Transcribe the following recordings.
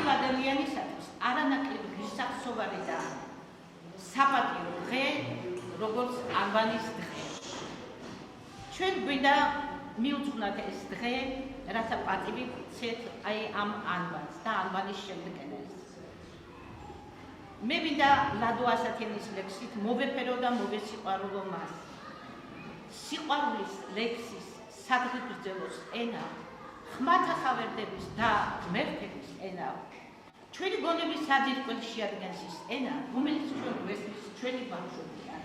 ქართულ ადამიანისათვის არანაკლებ ღირსშესანიშნავი და საპატიო დღე, როგორც ანბანის დღე. ჩვენ გვინდა მივუძღვნათ ეს დღე, რათა პატივი ვცეთ ამ ანბანს და ანბანის შემდგენელს. მე მინდა ლადო ასათიანის ლექსით მოვეფერო და მოვესიყვარულო მას. სიყვარულის ლექსის სადგრძელოს ენა, ხმათა ხავერდების და მერქების ენა, ჩვენი გონების საძირკველს შეადგენს ის ენა, რომელიც ჩვენ გვესმის ჩვენი ბავშვობიდან.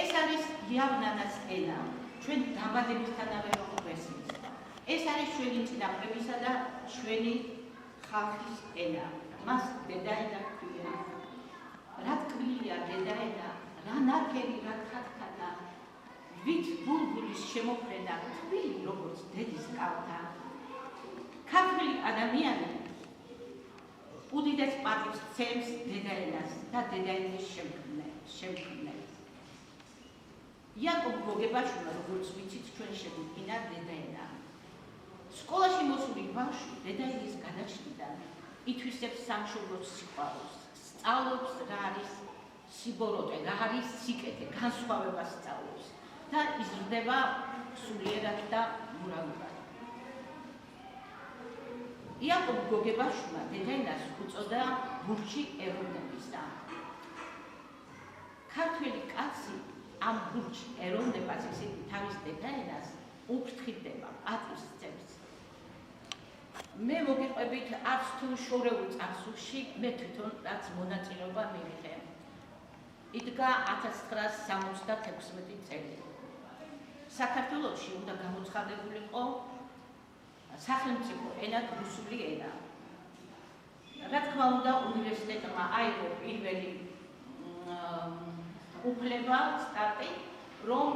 ეს არის იავნანას ენა, ჩვენ დაბადებისთანავე გვესმის. ეს არის ჩვენი წინაპრებისა და ჩვენი ხალხის ენა. მას დედაენა ქვია. რა თქმია დედაენა, რა ნარგენი, რა ხათქანა, ვით ბულბულის შემოფრენა, თბილი როგორც დედის კალთა. ქართველი ადამიანი უდიდეს პატივს სცემს დედაენას და დედაენის შემქმნელს. იაკობ გოგებაშვილმა, როგორც ვიცით, ჩვენ შეგვიდგინა დედაენა. სკოლაში მოსული ბავშვი დედაენის გადაჭრიდან ითვისებს სამშობლოს სიყვარულს, სწავლობს რა არის სიბოროტე, რა არის სიკეთე, განსხვავებას სწავლობს და იზრდება სულიერად და მორალურად. იაკობ გოგებაშვილმა დედაენას უწოდა ბურჩი ეროვნებისა. ქართველი კაცი ამ ბურჩ ეროვნებას, ისეთი თავის დედაენას უფრთხილდება, პატივს სცემს. მე მოგიყვებით არც თუ შორეულ წარსულში მე თვითონ რაც მონაწილეობა მივიღე. იდგა 1976 წელი. საქართველოში უნდა გამოცხადებულიყო სახელმწიფო ენად რუსული ენა. რა თქმა უნდა, უნივერსიტეტმა აიღო პირველი უფლება სტარტი, რომ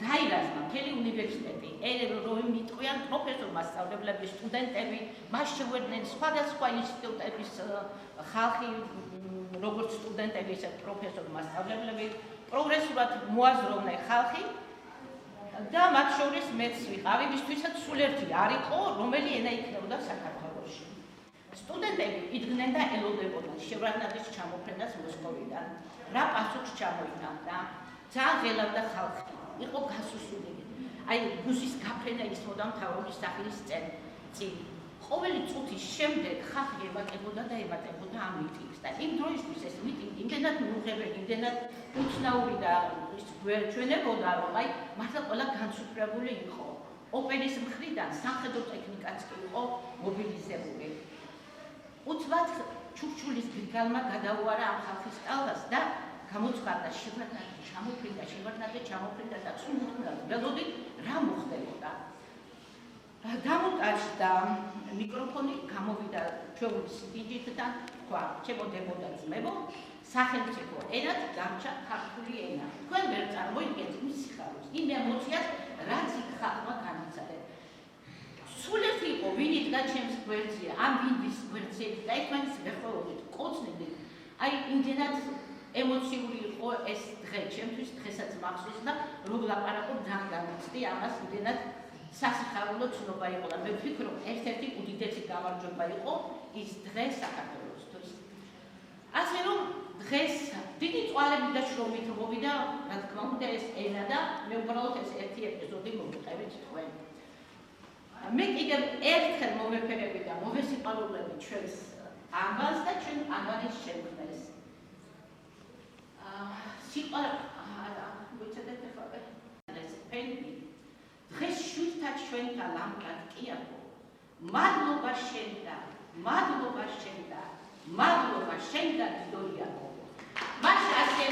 დაირაზმა მთელი უნივერსიტეტი, რომ იტყვიან პროფესორ მასწავლებლები, სტუდენტები, მას შეუერთდნენ სხვადასხვა ინსტიტუტების ხალხი, როგორც სტუდენტები, ისე პროფესორ მასწავლებლები, პროგრესულად მოაზროვნე ხალხი და მათ შორის მეც ვიყავი, ვისთვისაც სულ ერთი არ იყო, რომელი ენა იქნებოდა საქართველოში. სტუდენტები იდგნენ და ელოდებოდნენ შევრატნაძის ჩამოფრენას მოსკოვიდან. რა პასუხს ჩამოიტანდა? ძალიან ღელავდა ხალხი, იყო გასუსული. აი, გუსის გაფრენა ისმოდა მთავრობის სახელის წინ. ყოველი წუთის შემდეგ ხალხი ემატებოდა და ემატებოდა ამ მიტინგს და იმ დროისთვის ეს მიტინგი იმდენად მიუღებელი, იმდენად უცნაური და ჩვენებოდა, რომ აი, მართლა ყველა განსუფრებული იყო. ოპერის მხრიდან სამხედრო ტექნიკაც კი იყო მობილიზებული. უცბად ჩურჩულის ბრიგალმა გადაუარა ამ ხალხის ტალღას და გამოცხადდა შევარდნაძე ჩამოფრინდა და ცუდად ველოდით რა მოხდებოდა. დამოტაჯდა მიკროფონი, გამოვიდა ჩვეული სიდიჯითთან, თქვა, ჩემოდებოდა ძმებო, სახელმწიფო ენად დარჩა ქართული ენა. თქვენ ვერ წარმოიდგენთ მის სიხარულს, იმ ემოციას, რაც იქ ხალხმა განიცადა. სულ ერთი იყო, ვინ იდგა ჩემს გვერდზე, ამ ვინდის გვერდზე და ერთმანეთს ვეხოვოდით, კოცნიდით. აი, იმდენად ემოციური იყო ეს დღე, ჩემთვის დღესაც მახსოვს და რომ ლაპარაკობ ძალიან გამიცდი ამას, იმდენად სასიხარულო ცნობა იყო და მე ვფიქრობ, ერთ-ერთი უდიდესი გამარჯვება იყო ის დღე საქართველოსთვის. ასე რომ დღეს დიდი წვალები და შრომით მოვიდა, რა თქმა უნდა, ეს ენა და მე უბრალოდ ეს ერთი ეპიზოდი მოვიყევით თქვენ. მე კიდევ ერთხელ მოვეფერები და მოვესიყვარულები ჩვენს ანბანს და ჩვენ ანბანის შემქმნელს. დღეს შვიდთა ჩვენთა ლამპად კი აყო. მადლობა შენ და მადლობა შენ და მადლობა შენ და დიდოიაკო. მას ასე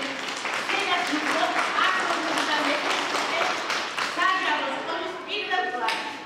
შენაც მიყოთ აკრომდა მეტყვი საჯარო სკოლის პირველ კლასში.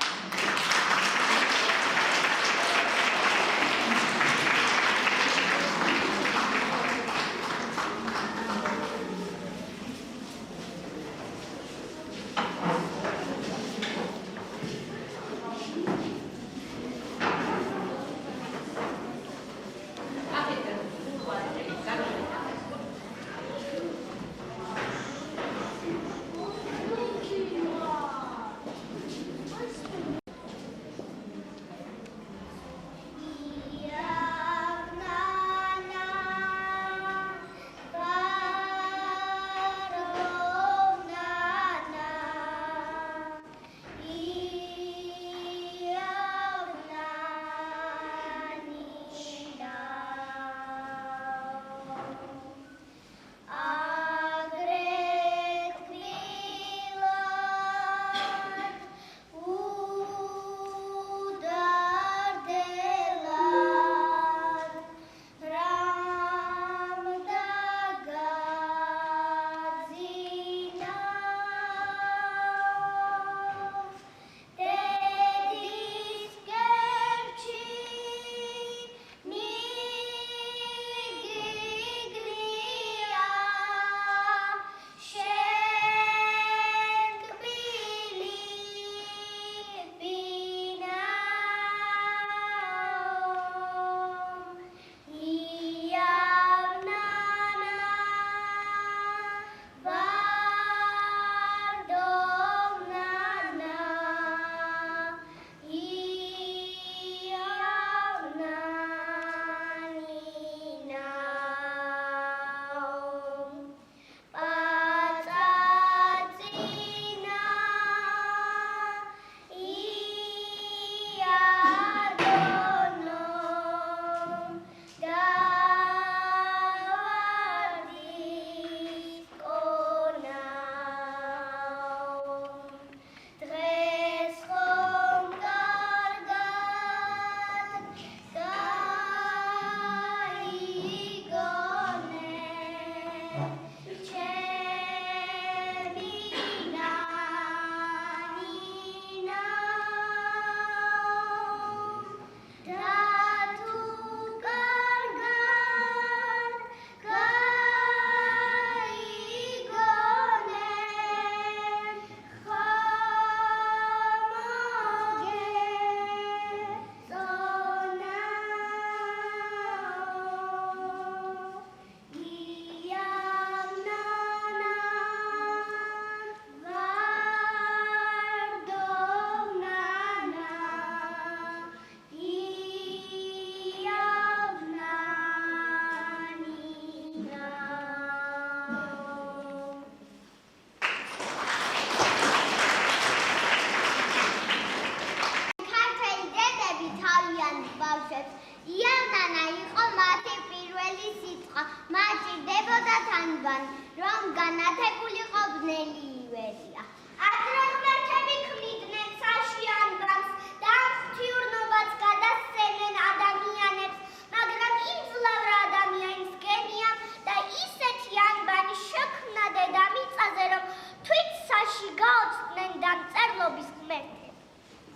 მათი პირველი სიტყვა მაჭირდებოდათ ანბანი, რომ განათებულიყო ბნელი ივერია. ადრე ღმერთები ქმნიდნენ საში ანბანს და ღვთიურნობაც გადასცემენ ადამიანებს, მაგრამ იმ ძლავრ ადამიანის გენიამ და ისეთი ანბანი შექმნა დედამიწაზე, რომ თვით საში გაოცდნენ დამწერლობის ღმერთები.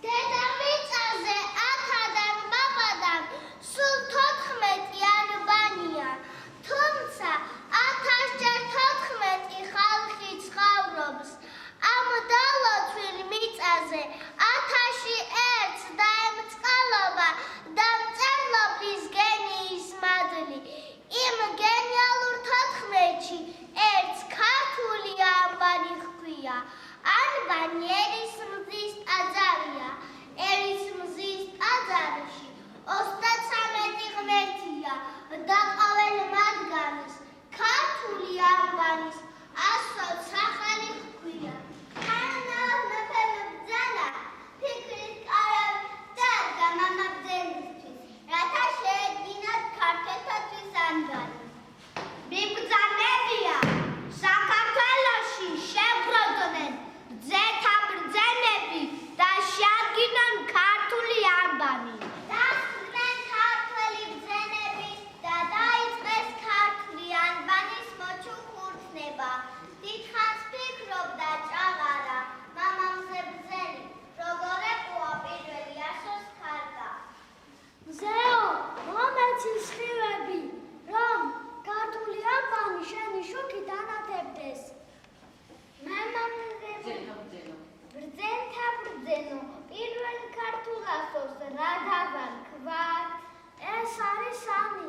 დედამიწაზე ათადან მამადან სულ 14 ანბანია, თუმცა 1000-ჯერ 14 ხალხი ცხოვრობს. ამ დალოცვილ მიწაზე 1001 დაემწყალობა დამწერლობის გენიის მადლი. იმ გენიალურ 14-ში ერთს ქართული ანბანი ჰქვია. ანბანი ერის მზის ტაძარია. ერის მზის ტაძარში 33 ღმერთია და ყოველ მათგანს ქართული ანბანის 100 სახელი ჰქვია. თანაბრად მეფემ ბრძანა ფიქრის კარავი დადგა მამა ბრძენისთვის, რათა შეედგინათ ქართველთათვის ანბანი. მიბრძანებია საქართველოში შებროდნენ ბრძეთა ბრძენები და შეადგინონ ქართული ანბანი. დასრულდნენ ქართველი ბრძენები და დაიწყეს ქართული ანბანის მოჩუქურთმება. დიდხანს ფიქრობდა ჭაღარა მამამზე ბრძენი, როგორ ეყოა პირველი ასოს ქარგა. მზეო, მომეცი სხივები, რომ ქართული ანბანი შენი შუქით ანათებდეს. ბრძენთა ბრძენო, პირველ ქართულ ასოს რა დავარქვათ? ეს არის სამი,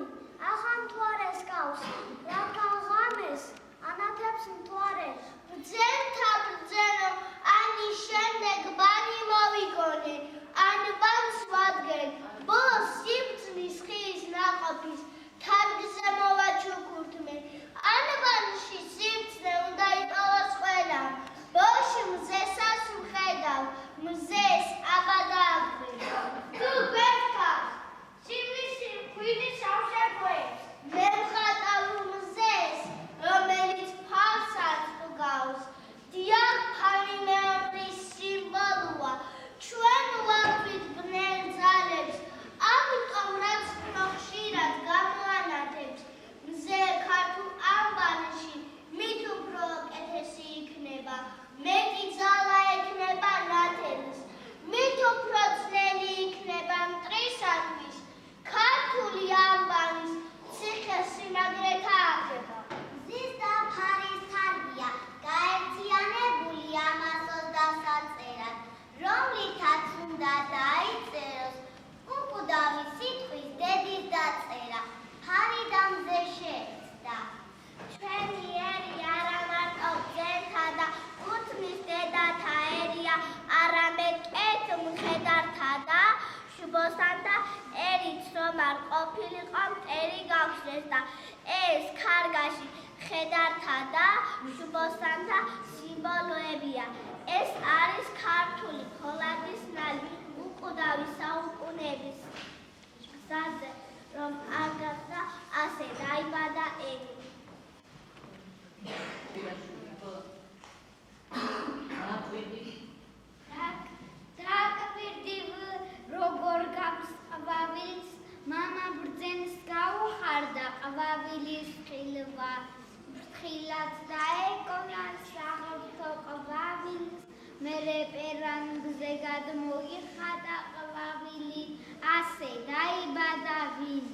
ახლა მთვარეს გავს, რათა ღამეს ანათებს მთვარე. ბრძენთა ბრძენო, ანის შემდეგ ბანი მოვიგონე, ანბანს ვადგენ, ბოლოს სიმწნის ხის ნაყოფის თარგზე მოვაჩუქურთმე. ანბანში სიმწნე უნდა იპოვოს ყველამ. ბოში მზესას ვხედავ, მზეს აბადააგვირა. თუ გვერდქავს, სიმისი მღვინის ავშეგვებს. მე ვხატავ მზეს, რომელიც ფალსაც ჰგავს. დიახ, ფალი მეომრის სიმბოლოა. ჩვენ ვაქვით ბნელ ძალებს, ამიტომ რაც ხშირად გამოანათებს. მზე ქართულ ანბანში მით უფრო კეთესი იქნება. მეტი ძალა ექნება ნათელს, მით უფრო ძნელი იქნება მტრისათვის. ქართული ანბანის ციხე-სიმაგრეთა აღება. მზის და ფარის თარგია გაერთიანებული ამასოს დასაწერად, რომლითაც უნდა დაიწეროს უკვდავი სიტყვის დედის დაწერა. ფარი და მზე შეეცდა. ჩვენი ერი არა მარტო ბრძენთა და უთმის დედათა ერია, არამედ კეთ მხედართა და შუბოსანთა ერიც რომ არ ყოფილიყო მტერი გავხსნეს და ეს ქარგაში მხედართა და შუბოსანთა სიმბოლოებია. ეს არის ქართული ფოლადის ნალი უკვდავი საუკუნეების გზაზე, რომ არ გახდა ასე დაიბადა ერი. დააკვირდივ როგორ გავს ყვავილს, მამა ბრძენს გაუხარდა ყვავილის ხილვა. ფრთხილად დაეკონა საღვთო ყვავილს, მერე პერანგზე გადმოიხატა ყვავილი, ასე დაიბადა ვინ?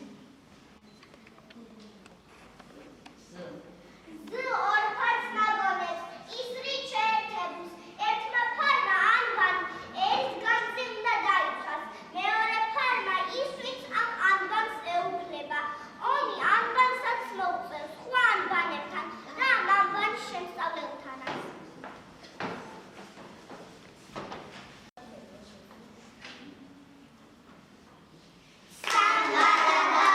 ორფარს ნაგონებს, ისრით შეერთებულს, ერთმა ფარმა ანბანი ერის განძი უნდა დაიცვას, მეორე ფარმა ისრით ამ ანბანს ეუფლება. ომი ანბანსაც მოუწევს სხვა ანბანებთან და ამ ანბანის შემსწავლელთანაც. Sangha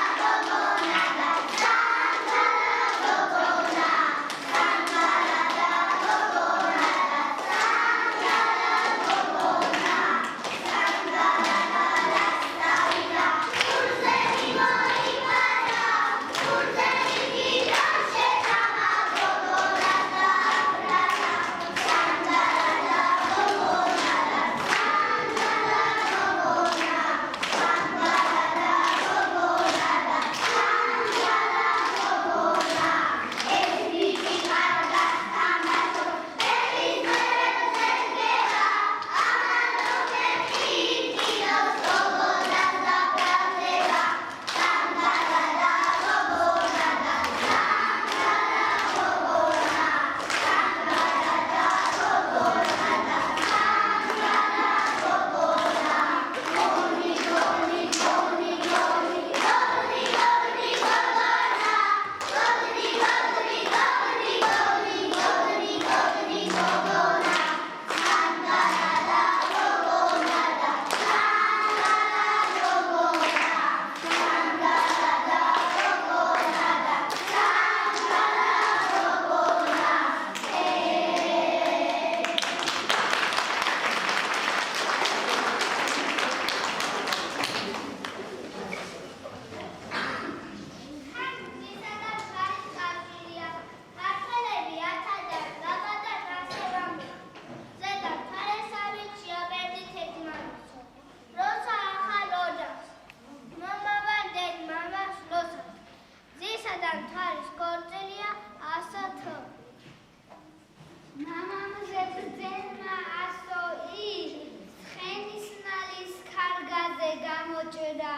მოჭრა.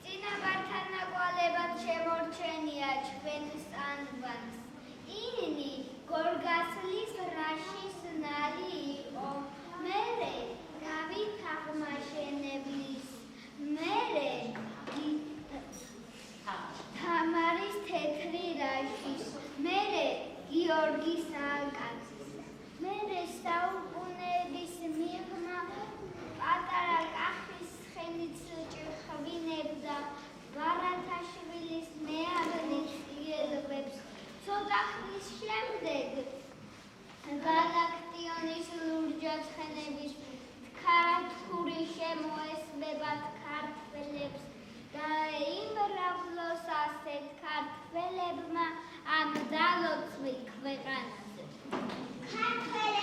წინაპართან ნაკვალებად შემორჩენია ჩვენს ანბანს. ინნი გორგასლის რაშის ნალი იყო. მერე დავით აღმაშენებლის. მერე თამარის თეთრი რაშის. მერე გიორგის აკაცის. მერე საუკუნეების მიღმა პატარა კახის ცხენიც ჭრხვინებდა. ბარათაშვილის მეაბნის იერებს. ცოტა ხნის შემდეგ გალაქტიონის ლურჯაცხენების ქართული შემოესმებათ ქართველებს და იმრავლოს ასეთ ქართველებმა ამ დალოცვი ქვეყანაზე. ქართველ